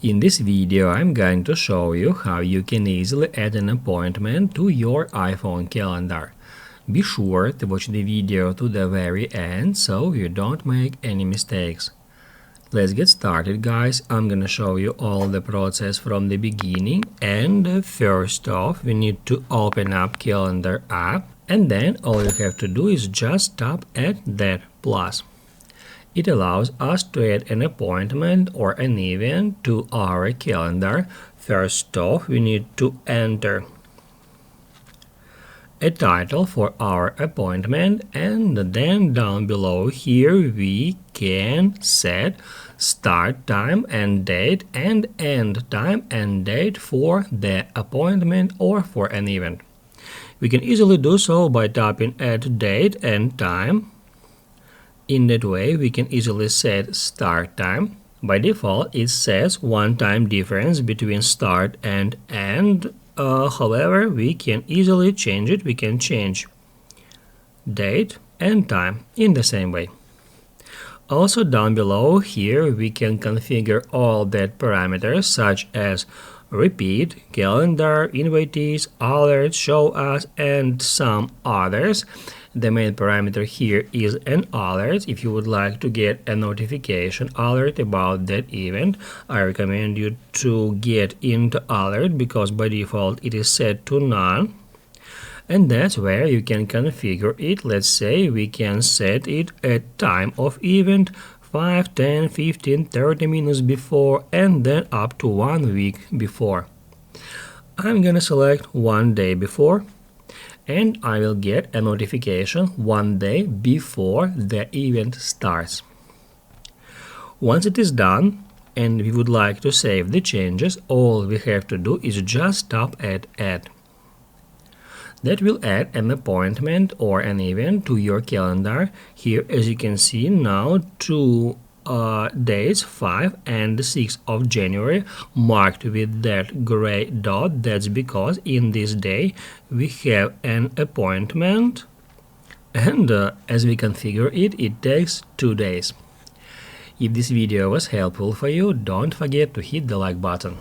In this video, I'm going to show you how you can easily add an appointment to your iPhone calendar. Be sure to watch the video to the very end so you don't make any mistakes. Let's get started, guys. I'm gonna show you all the process from the beginning, and first off we need to open up calendar app, and then all you have to do is just tap at that plus. It allows us to add an appointment or an event to our calendar. First off, we need to enter a title for our appointment, and then down below here we can set start time and date and end time and date for the appointment or for an event. We can easily do so by tapping at date and time. In that way, we can easily set start time. By default, it says 1 time difference between start and end. However, we can easily change it. We can change date and time in the same way. Also, down below here, we can configure all that parameters such as repeat, calendar, invitees, alerts, show us, and some others. The main parameter here is an alert. If you would like to get a notification alert about that event, I recommend you to get into alert because by default it is set to none. And that's where you can configure it. Let's say we can set it at time of event 5, 10, 15, 30 minutes before, and then up to 1 week before. I'm gonna select 1 day before, and I will get a notification 1 day before the event starts. Once it is done and we would like to save the changes, all we have to do is just tap at add. That will add an appointment or an event to your calendar. Here, as you can see now, two dates, 5 and 6 of January, marked with that gray dot. That's because in this day we have an appointment, and as we configure it, it takes 2 days. If this video was helpful for you, don't forget to hit the like button.